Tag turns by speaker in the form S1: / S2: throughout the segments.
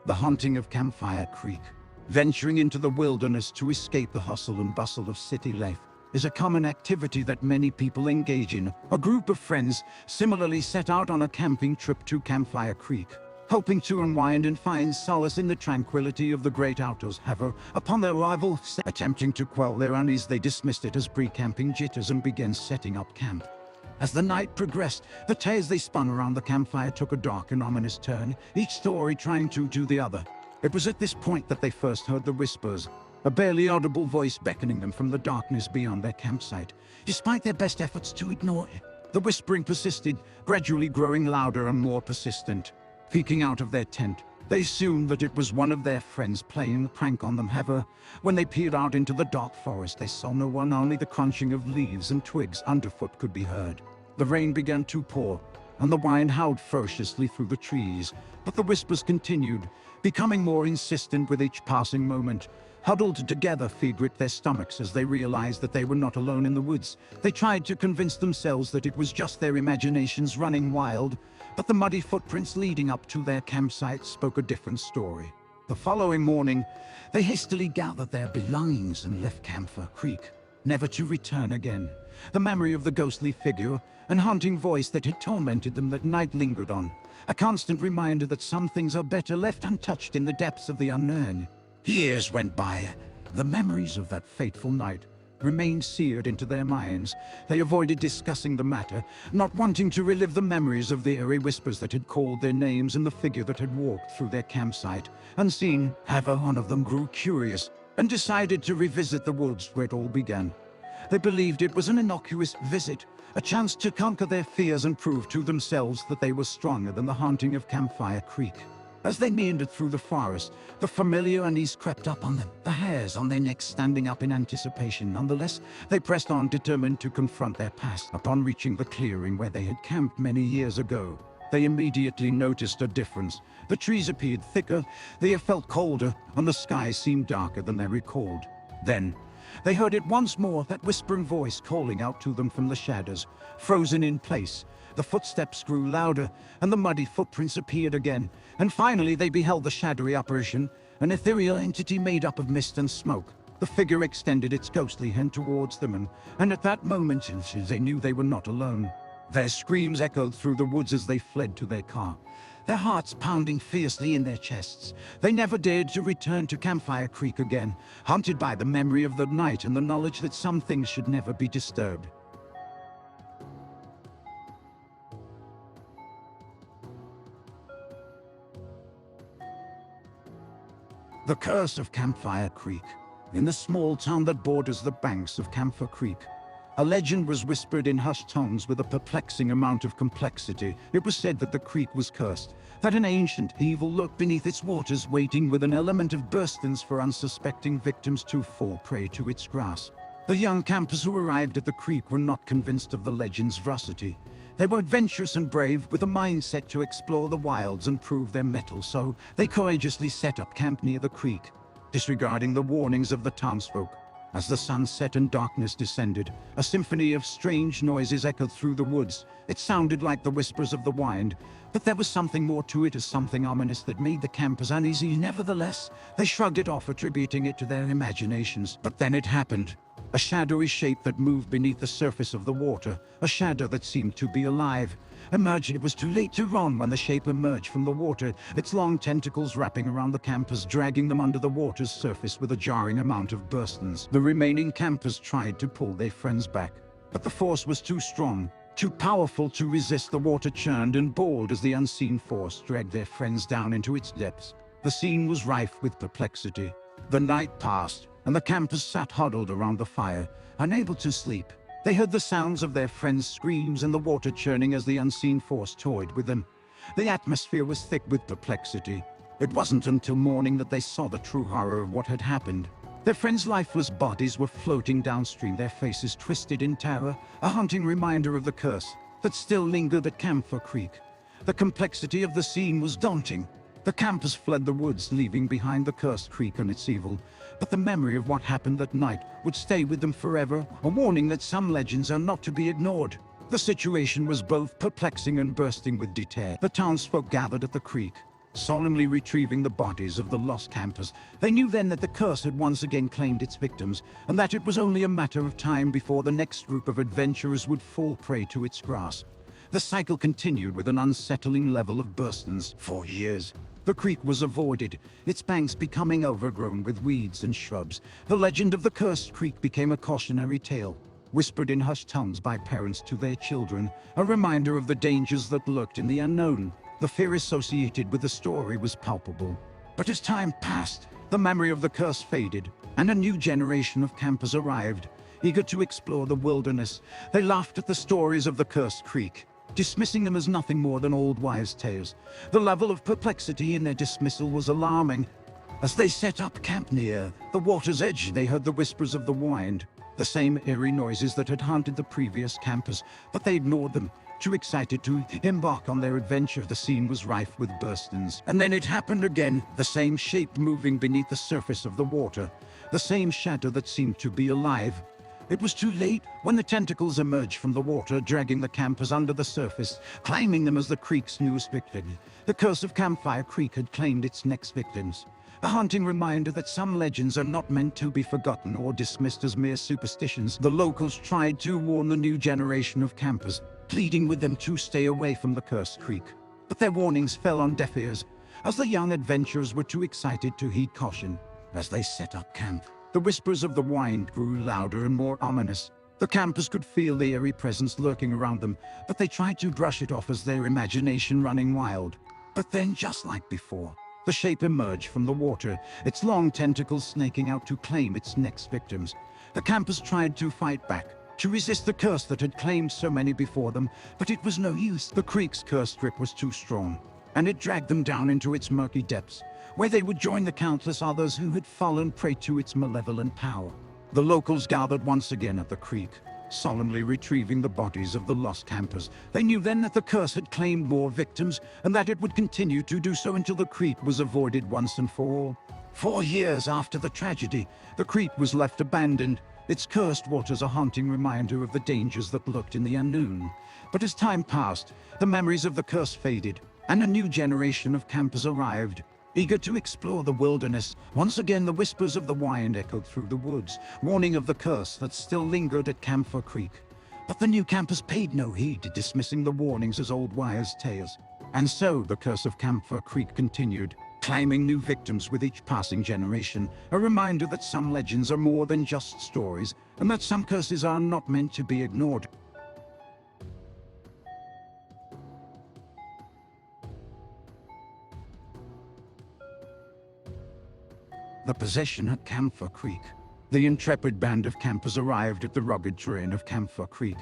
S1: The Haunting of Campfire Creek. Venturing into the wilderness to escape the hustle and bustle of city life is a common activity that many people engage in. A group of friends similarly set out on a camping trip to Campfire Creek, hoping to unwind and find solace in the tranquility of the great outdoors. However, upon their arrival, attempting to quell their unease, they dismissed it as pre-camping jitters and began setting up camp. As the night progressed, the tales they spun around the campfire took a dark and ominous turn, each story trying to do the other. It was at this point that they first heard the whispers, a barely audible voice beckoning them from the darkness beyond their campsite. Despite their best efforts to ignore it, the whispering persisted, gradually growing louder and more persistent. Peeking out of their tent, they assumed that it was one of their friends playing a prank on them. However, when they peered out into the dark forest, they saw no one. Only the crunching of leaves and twigs underfoot could be heard. The rain began to pour, and the wind howled ferociously through the trees. But the whispers continued, becoming more insistent with each passing moment. Huddled together, fear gripped their stomachs as they realized that they were not alone in the woods. They tried to convince themselves that it was just their imaginations running wild, but the muddy footprints leading up to their campsite spoke a different story. The following morning, they hastily gathered their belongings and left Campfire Creek, never to return again. The memory of the ghostly figure and haunting voice that had tormented them that night lingered on, a constant reminder that some things are better left untouched in the depths of the unknown. Years went by. The memories of that fateful night remained seared into their minds. They avoided discussing the matter, not wanting to relive the memories of the eerie whispers that had called their names and the figure that had walked through their campsite. Unseen, however, one of them grew curious and decided to revisit the woods where it all began. They believed it was an innocuous visit, a chance to conquer their fears and prove to themselves that they were stronger than the haunting of Campfire Creek. As they meandered through the forest, the familiar unease crept up on them, the hairs on their necks standing up in anticipation. Nonetheless, they pressed on, determined to confront their past. Upon reaching the clearing where they had camped many years ago, they immediately noticed a difference. The trees appeared thicker, the air felt colder, and the sky seemed darker than they recalled. Then, they heard it once more, that whispering voice calling out to them from the shadows. Frozen in place, the footsteps grew louder, and the muddy footprints appeared again. And finally they beheld the shadowy apparition, an ethereal entity made up of mist and smoke. The figure extended its ghostly hand towards them, and at that moment they knew they were not alone. Their screams echoed through the woods as they fled to their car, their hearts pounding fiercely in their chests. They never dared to return to Campfire Creek again, haunted by the memory of the night and the knowledge that some things should never be disturbed. The Curse of Campfire Creek. In the small town that borders the banks of Campfire Creek, a legend was whispered in hushed tones with a perplexing amount of complexity. It was said that the creek was cursed, that an ancient evil lurked beneath its waters, waiting with an element of burstens for unsuspecting victims to fall prey to its grasp. The young campers who arrived at the creek were not convinced of the legend's veracity. They were adventurous and brave, with a mindset to explore the wilds and prove their mettle, so they courageously set up camp near the creek, disregarding the warnings of the townsfolk. As the sun set and darkness descended, a symphony of strange noises echoed through the woods. It sounded like the whispers of the wind, but there was something more to it, as something ominous that made the campers uneasy. Nevertheless, they shrugged it off, attributing it to their imaginations. But then it happened. A shadowy shape that moved beneath the surface of the water, a shadow that seemed to be alive, emerged. It was too late to run when the shape emerged from the water, its long tentacles wrapping around the campers, dragging them under the water's surface with a jarring amount of burstens. The remaining campers tried to pull their friends back, but the force was too strong, too powerful to resist. The water churned and boiled as the unseen force dragged their friends down into its depths. The scene was rife with perplexity. The night passed, and the campers sat huddled around the fire, unable to sleep. They heard the sounds of their friends' screams and the water churning as the unseen force toyed with them. The atmosphere was thick with perplexity. It wasn't until morning that they saw the true horror of what had happened. Their friends' lifeless bodies were floating downstream, their faces twisted in terror, a haunting reminder of the curse that still lingered at Campfire Creek. The complexity of the scene was daunting. The campers fled the woods, leaving behind the cursed creek and its evil. But the memory of what happened that night would stay with them forever, a warning that some legends are not to be ignored. The situation was both perplexing and bursting with detail. The townsfolk gathered at the creek, solemnly retrieving the bodies of the lost campers. They knew then that the curse had once again claimed its victims, and that it was only a matter of time before the next group of adventurers would fall prey to its grasp. The cycle continued with an unsettling level of burstons for years. The creek was avoided, its banks becoming overgrown with weeds and shrubs. The legend of the cursed creek became a cautionary tale, whispered in hushed tones by parents to their children, a reminder of the dangers that lurked in the unknown. The fear associated with the story was palpable. But as time passed, the memory of the curse faded, and a new generation of campers arrived, eager to explore the wilderness. They laughed at the stories of the cursed creek, dismissing them as nothing more than old wives' tales. The level of perplexity in their dismissal was alarming. As they set up camp near the water's edge, they heard the whispers of the wind, the same eerie noises that had haunted the previous campers, but they ignored them, too excited to embark on their adventure. The scene was rife with burstons. And then it happened again, the same shape moving beneath the surface of the water, the same shadow that seemed to be alive. It was too late when the tentacles emerged from the water, dragging the campers under the surface, claiming them as the creek's newest victim. The Curse of Campfire Creek had claimed its next victims. A haunting reminder that some legends are not meant to be forgotten or dismissed as mere superstitions. The locals tried to warn the new generation of campers, pleading with them to stay away from the Cursed Creek. But their warnings fell on deaf ears, as the young adventurers were too excited to heed caution. As they set up camp, the whispers of the wind grew louder and more ominous. The campers could feel the eerie presence lurking around them, but they tried to brush it off as their imagination running wild. But then, just like before, the shape emerged from the water, its long tentacles snaking out to claim its next victims. The campers tried to fight back, to resist the curse that had claimed so many before them, but it was no use. The creek's cursed grip was too strong, and it dragged them down into its murky depths, where they would join the countless others who had fallen prey to its malevolent power. The locals gathered once again at the creek, solemnly retrieving the bodies of the lost campers. They knew then that the curse had claimed more victims, and that it would continue to do so until the creek was avoided once and for all. 4 years after the tragedy, the creek was left abandoned, its cursed waters a haunting reminder of the dangers that lurked in the unknown. But as time passed, the memories of the curse faded, and a new generation of campers arrived, eager to explore the wilderness. Once again, the whispers of the wind echoed through the woods, warning of the curse that still lingered at Campfire Creek. But the new campers paid no heed, dismissing the warnings as old wives' tales. And so the Curse of Campfire Creek continued, claiming new victims with each passing generation, a reminder that some legends are more than just stories, and that some curses are not meant to be ignored. The possession at Campfire Creek. The intrepid band of campers arrived at the rugged terrain of Campfire Creek,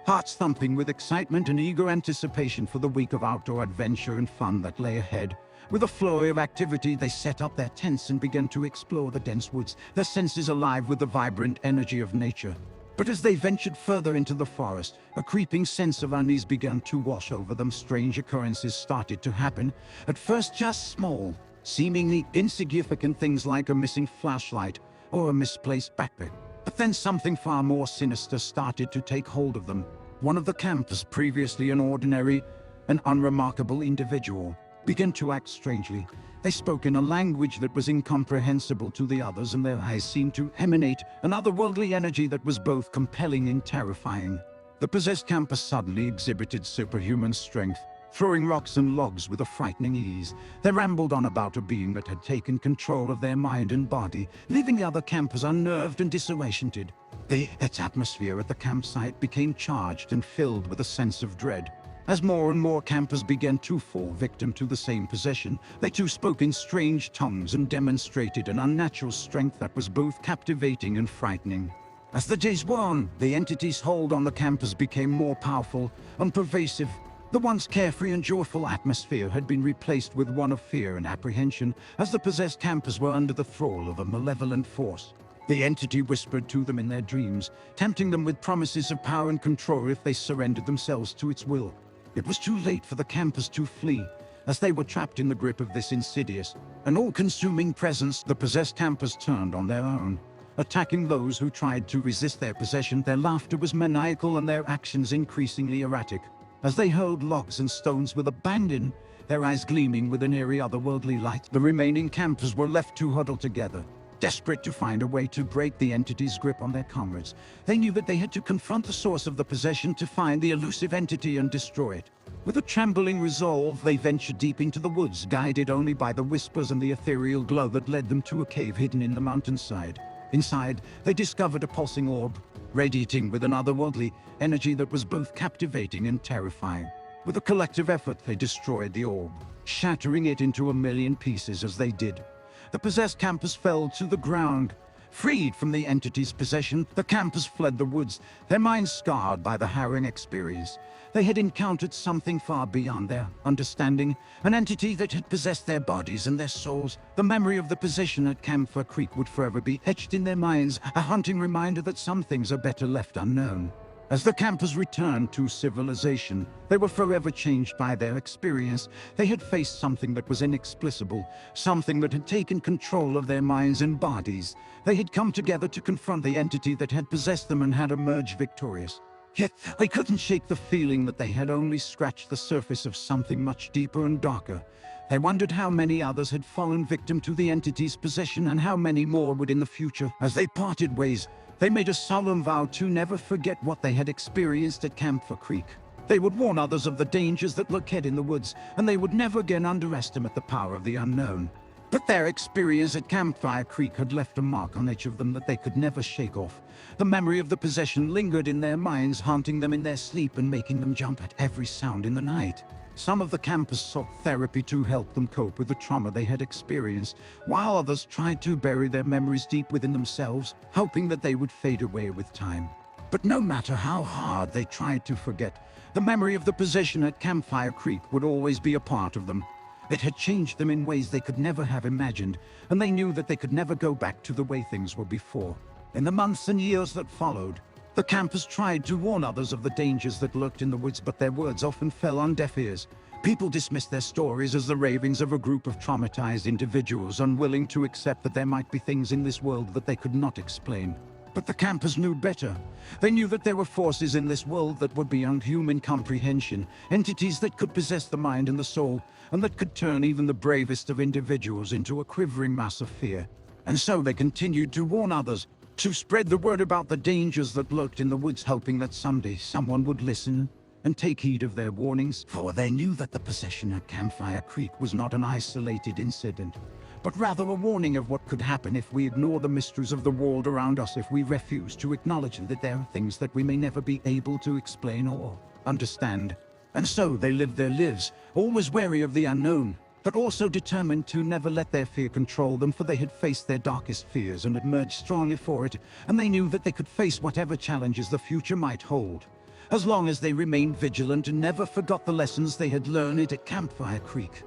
S1: hearts thumping with excitement and eager anticipation for the week of outdoor adventure and fun that lay ahead. With a flurry of activity, they set up their tents and began to explore the dense woods, their senses alive with the vibrant energy of nature. But as they ventured further into the forest, a creeping sense of unease began to wash over them. Strange occurrences started to happen, at first just small, seemingly insignificant things like a missing flashlight or a misplaced backpack. But then something far more sinister started to take hold of them. One of the campers, previously an ordinary and unremarkable individual, began to act strangely. They spoke in a language that was incomprehensible to the others, and their eyes seemed to emanate an otherworldly energy that was both compelling and terrifying. The possessed camper suddenly exhibited superhuman strength, throwing rocks and logs with a frightening ease. They rambled on about a being that had taken control of their mind and body, leaving the other campers unnerved and disoriented. Its atmosphere at the campsite became charged and filled with a sense of dread. As more and more campers began to fall victim to the same possession, they too spoke in strange tongues and demonstrated an unnatural strength that was both captivating and frightening. As the days wore on, the entity's hold on the campers became more powerful and pervasive. The once carefree and joyful atmosphere had been replaced with one of fear and apprehension, as the possessed campers were under the thrall of a malevolent force. The entity whispered to them in their dreams, tempting them with promises of power and control if they surrendered themselves to its will. It was too late for the campers to flee, as they were trapped in the grip of this insidious and all-consuming presence. The possessed campers turned on their own, attacking those who tried to resist their possession. Their laughter was maniacal and their actions increasingly erratic. As they hurled logs and stones with abandon, their eyes gleaming with an eerie otherworldly light. The remaining campers were left to huddle together, desperate to find a way to break the entity's grip on their comrades. They knew that they had to confront the source of the possession to find the elusive entity and destroy it. With a trembling resolve, they ventured deep into the woods, guided only by the whispers and the ethereal glow that led them to a cave hidden in the mountainside. Inside, they discovered a pulsing orb, radiating with an otherworldly energy that was both captivating and terrifying. With a collective effort, they destroyed the orb, shattering it into a million pieces as they did. The possessed campers fell to the ground. Freed from the entity's possession, the campers fled the woods, their minds scarred by the harrowing experience. They had encountered something far beyond their understanding, an entity that had possessed their bodies and their souls. The memory of the possession at Campfire Creek would forever be etched in their minds, a haunting reminder that some things are better left unknown. As the campers returned to civilization, they were forever changed by their experience. They had faced something that was inexplicable, something that had taken control of their minds and bodies. They had come together to confront the entity that had possessed them and had emerged victorious. Yet they couldn't shake the feeling that they had only scratched the surface of something much deeper and darker. They wondered how many others had fallen victim to the entity's possession and how many more would in the future. As they parted ways, they made a solemn vow to never forget what they had experienced at Campfire Creek. They would warn others of the dangers that lurked in the woods, and they would never again underestimate the power of the unknown. But their experience at Campfire Creek had left a mark on each of them that they could never shake off. The memory of the possession lingered in their minds, haunting them in their sleep and making them jump at every sound in the night. Some of the campers sought therapy to help them cope with the trauma they had experienced, while others tried to bury their memories deep within themselves, hoping that they would fade away with time. But no matter how hard they tried to forget, the memory of the possession at Campfire Creek would always be a part of them. It had changed them in ways they could never have imagined, and they knew that they could never go back to the way things were before. In the months and years that followed, the campers tried to warn others of the dangers that lurked in the woods, but their words often fell on deaf ears. People dismissed their stories as the ravings of a group of traumatized individuals, unwilling to accept that there might be things in this world that they could not explain. But the campers knew better. They knew that there were forces in this world that were beyond human comprehension, entities that could possess the mind and the soul, and that could turn even the bravest of individuals into a quivering mass of fear. And so they continued to warn others, to spread the word about the dangers that lurked in the woods, hoping that someday someone would listen and take heed of their warnings. For they knew that the possession at Campfire Creek was not an isolated incident, but rather a warning of what could happen if we ignore the mysteries of the world around us, if we refuse to acknowledge that there are things that we may never be able to explain or understand. And so they lived their lives, always wary of the unknown, but also determined to never let their fear control them, for they had faced their darkest fears and emerged stronger for it, and they knew that they could face whatever challenges the future might hold, as long as they remained vigilant and never forgot the lessons they had learned at Campfire Creek.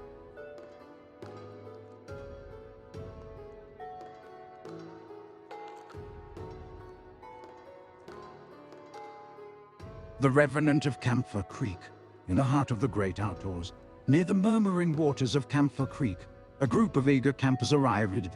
S1: The Revenant of Campfire Creek, in the heart of the great outdoors. Near the murmuring waters of Campfire Creek, a group of eager campers arrived.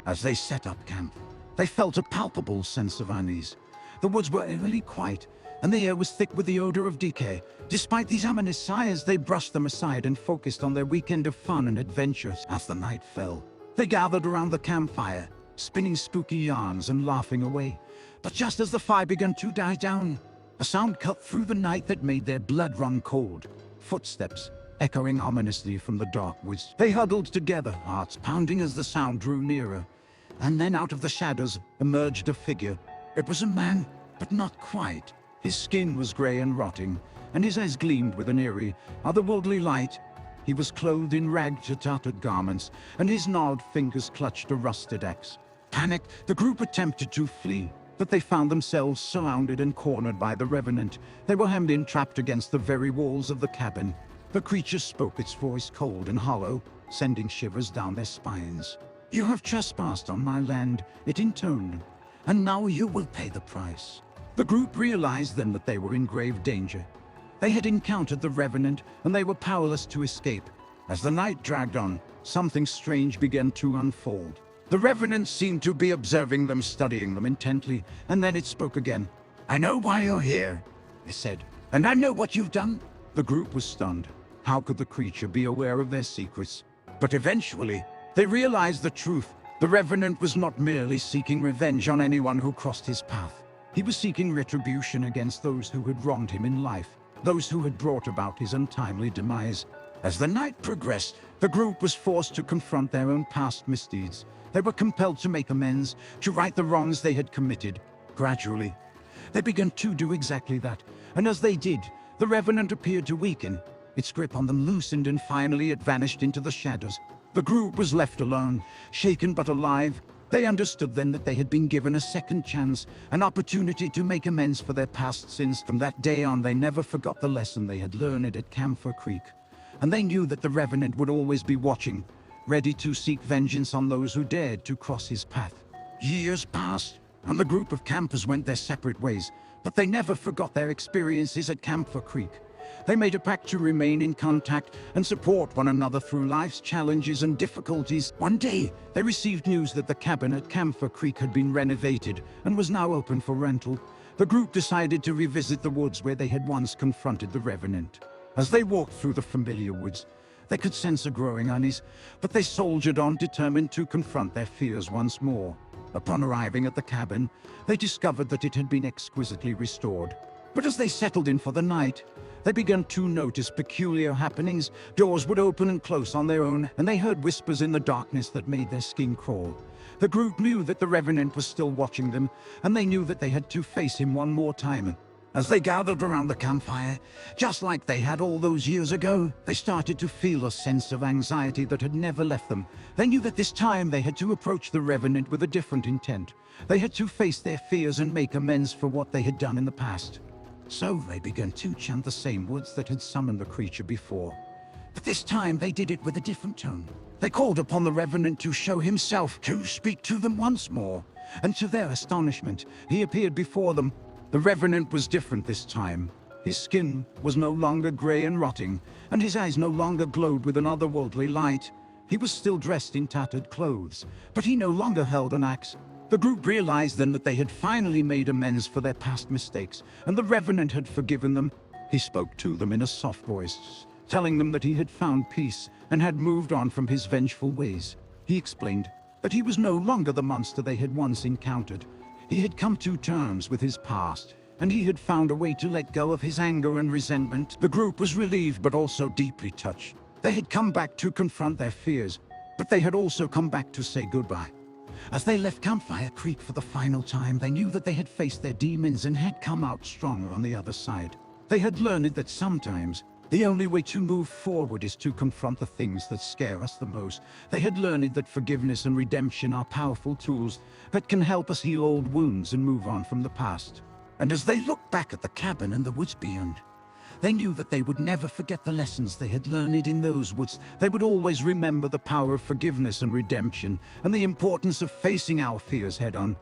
S1: As they set up camp, they felt a palpable sense of unease. The woods were eerily quiet, and the air was thick with the odor of decay. Despite these ominous signs, they brushed them aside and focused on their weekend of fun and adventures. As the night fell, they gathered around the campfire, spinning spooky yarns and laughing away. But just as the fire began to die down, a sound cut through the night that made their blood run cold. Footsteps, echoing ominously from the dark woods. They huddled together, hearts pounding as the sound drew nearer. And then out of the shadows emerged a figure. It was a man, but not quite. His skin was gray and rotting, and his eyes gleamed with an eerie, otherworldly light. He was clothed in ragged, tattered garments, and his gnarled fingers clutched a rusted axe. Panicked, the group attempted to flee, but they found themselves surrounded and cornered by the Revenant. They were hemmed in, trapped against the very walls of the cabin. The creature spoke, its voice cold and hollow, sending shivers down their spines. "You have trespassed on my land," it intoned, "and now you will pay the price." The group realized then that they were in grave danger. They had encountered the Revenant, and they were powerless to escape. As the night dragged on, something strange began to unfold. The Revenant seemed to be observing them, studying them intently, and then it spoke again. "I know why you're here," it said, "and I know what you've done." The group was stunned. How could the creature be aware of their secrets? But eventually, they realized the truth. The Revenant was not merely seeking revenge on anyone who crossed his path. He was seeking retribution against those who had wronged him in life, those who had brought about his untimely demise. As the night progressed, the group was forced to confront their own past misdeeds. They were compelled to make amends, to right the wrongs they had committed. Gradually, they began to do exactly that, and as they did, the Revenant appeared to weaken. Its grip on them loosened, and finally it vanished into the shadows. The group was left alone, shaken but alive. They understood then that they had been given a second chance, an opportunity to make amends for their past sins. From that day on, they never forgot the lesson they had learned at Campfire Creek. And they knew that the Revenant would always be watching, ready to seek vengeance on those who dared to cross his path. Years passed, and the group of campers went their separate ways, but they never forgot their experiences at Campfire Creek. They made a pact to remain in contact and support one another through life's challenges and difficulties. One day, they received news that the cabin at Campfire Creek had been renovated and was now open for rental. The group decided to revisit the woods where they had once confronted the Revenant. As they walked through the familiar woods, they could sense a growing unease, but they soldiered on, determined to confront their fears once more. Upon arriving at the cabin, they discovered that it had been exquisitely restored. But as they settled in for the night, they began to notice peculiar happenings. Doors would open and close on their own, and they heard whispers in the darkness that made their skin crawl. The group knew that the Revenant was still watching them, and they knew that they had to face him one more time. As they gathered around the campfire, just like they had all those years ago, they started to feel a sense of anxiety that had never left them. They knew that this time they had to approach the Revenant with a different intent. They had to face their fears and make amends for what they had done in the past. So they began to chant the same words that had summoned the creature before. But this time they did it with a different tone. They called upon the Revenant to show himself, to speak to them once more. And to their astonishment, he appeared before them. The Revenant was different this time. His skin was no longer grey and rotting, and his eyes no longer glowed with an otherworldly light. He was still dressed in tattered clothes, but he no longer held an axe. The group realized then that they had finally made amends for their past mistakes, and the Revenant had forgiven them. He spoke to them in a soft voice, telling them that he had found peace and had moved on from his vengeful ways. He explained that he was no longer the monster they had once encountered. He had come to terms with his past, and he had found a way to let go of his anger and resentment. The group was relieved but also deeply touched. They had come back to confront their fears, but they had also come back to say goodbye. As they left Campfire Creek for the final time, they knew that they had faced their demons and had come out stronger on the other side. They had learned that sometimes the only way to move forward is to confront the things that scare us the most. They had learned that forgiveness and redemption are powerful tools that can help us heal old wounds and move on from the past. And as they looked back at the cabin and the woods beyond, they knew that they would never forget the lessons they had learned in those woods. They would always remember the power of forgiveness and redemption, and the importance of facing our fears head-on.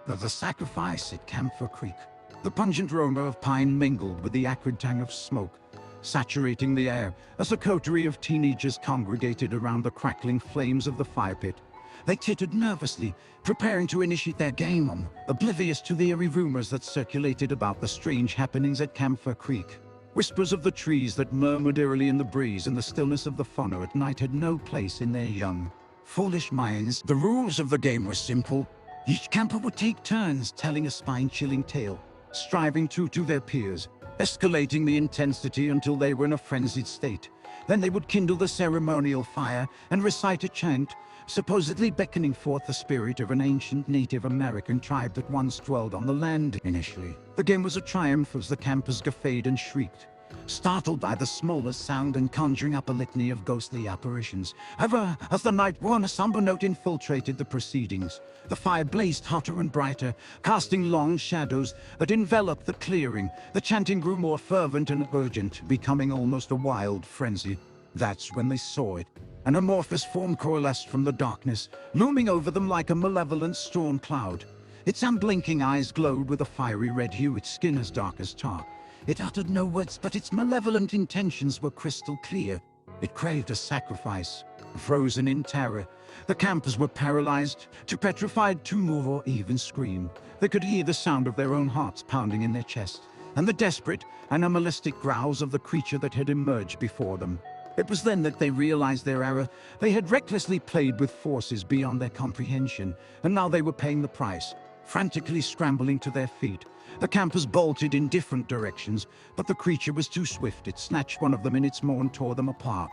S1: The sacrifice at Campfire Creek. The pungent aroma of pine mingled with the acrid tang of smoke, saturating the air as a coterie of teenagers congregated around the crackling flames of the fire pit. They tittered nervously, preparing to initiate their game on, oblivious to the eerie rumors that circulated about the strange happenings at Campfire Creek. Whispers of the trees that murmured eerily in the breeze and the stillness of the fauna at night had no place in their young, foolish minds. The rules of the game were simple. Each camper would take turns telling a spine-chilling tale, striving to their peers, escalating the intensity until they were in a frenzied state. Then they would kindle the ceremonial fire and recite a chant, supposedly beckoning forth the spirit of an ancient Native American tribe that once dwelled on the land. Initially, the game was a triumph as the campers guffawed and shrieked, startled by the smallest sound and conjuring up a litany of ghostly apparitions. However, as the night wore on, a somber note infiltrated the proceedings. The fire blazed hotter and brighter, casting long shadows that enveloped the clearing. The chanting grew more fervent and urgent, becoming almost a wild frenzy. That's when they saw it. An amorphous form coalesced from the darkness, looming over them like a malevolent storm cloud. Its unblinking eyes glowed with a fiery red hue, its skin as dark as tar. It uttered no words, but its malevolent intentions were crystal clear. It craved a sacrifice, Frozen in terror, the campers were paralyzed, too petrified to move or even scream. They could hear the sound of their own hearts pounding in their chest, and the desperate, animalistic growls of the creature that had emerged before them. It was then that they realized their error. They had recklessly played with forces beyond their comprehension, and now they were paying the price. Frantically scrambling to their feet, the campers bolted in different directions, but the creature was too swift. It snatched one of them in its maw and tore them apart,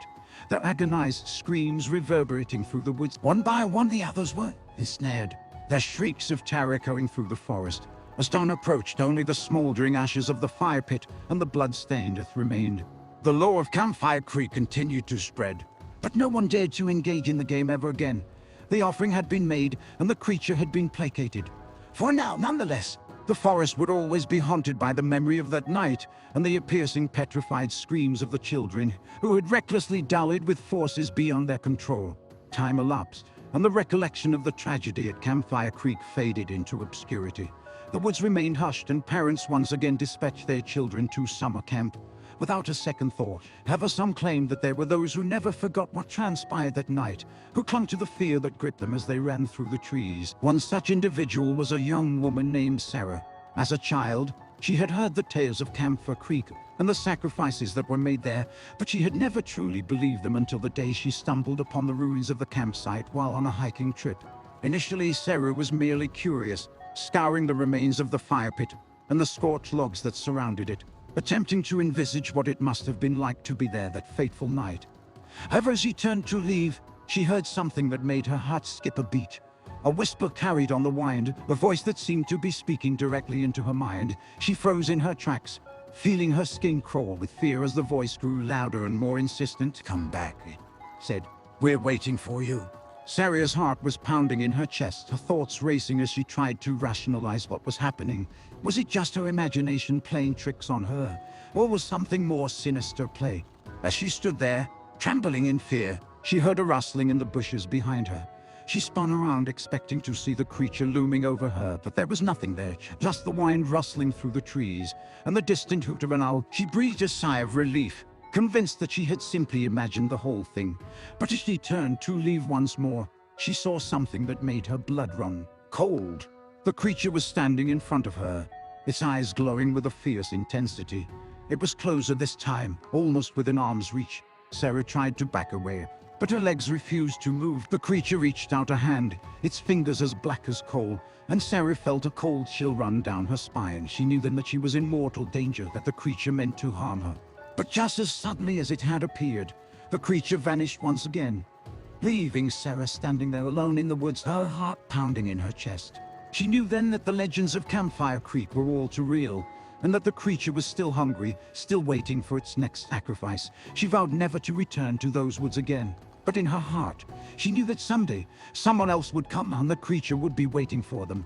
S1: their agonized screams reverberating through the woods. One by one the others were ensnared, their shrieks of terror echoing through the forest. As dawn approached, only the smoldering ashes of the fire pit and the blood-stained earth remained. The lore of Campfire Creek continued to spread, but no one dared to engage in the game ever again. The offering had been made, and the creature had been placated. For now, nonetheless, the forest would always be haunted by the memory of that night and the piercing, petrified screams of the children who had recklessly dallied with forces beyond their control. Time elapsed, and the recollection of the tragedy at Campfire Creek faded into obscurity. The woods remained hushed, and parents once again dispatched their children to summer camp without a second thought. However, some claimed that there were those who never forgot what transpired that night, who clung to the fear that gripped them as they ran through the trees. One such individual was a young woman named Sarah. As a child, she had heard the tales of Campfire Creek and the sacrifices that were made there, but she had never truly believed them until the day she stumbled upon the ruins of the campsite while on a hiking trip. Initially, Sarah was merely curious, scouring the remains of the fire pit and the scorched logs that surrounded it, attempting to envisage what it must have been like to be there that fateful night. However, as she turned to leave, she heard something that made her heart skip a beat. A whisper carried on the wind, a voice that seemed to be speaking directly into her mind. She froze in her tracks, feeling her skin crawl with fear as the voice grew louder and more insistent. "Come back," it said. "We're waiting for you." Sarah's heart was pounding in her chest, her thoughts racing as she tried to rationalize what was happening. Was it just her imagination playing tricks on her, or was something more sinister at play? As she stood there, trembling in fear, she heard a rustling in the bushes behind her. She spun around, expecting to see the creature looming over her, but there was nothing there, just the wind rustling through the trees and the distant hoot of an owl. She breathed a sigh of relief, convinced that she had simply imagined the whole thing. But as she turned to leave once more, she saw something that made her blood run cold. The creature was standing in front of her, its eyes glowing with a fierce intensity. It was closer this time, almost within arm's reach. Sarah tried to back away, but her legs refused to move. The creature reached out a hand, its fingers as black as coal, and Sarah felt a cold chill run down her spine. She knew then that she was in mortal danger, that the creature meant to harm her. But just as suddenly as it had appeared, the creature vanished once again, leaving Sarah standing there alone in the woods, her heart pounding in her chest. She knew then that the legends of Campfire Creek were all too real, and that the creature was still hungry, still waiting for its next sacrifice. She vowed never to return to those woods again. But in her heart, she knew that someday, someone else would come and the creature would be waiting for them.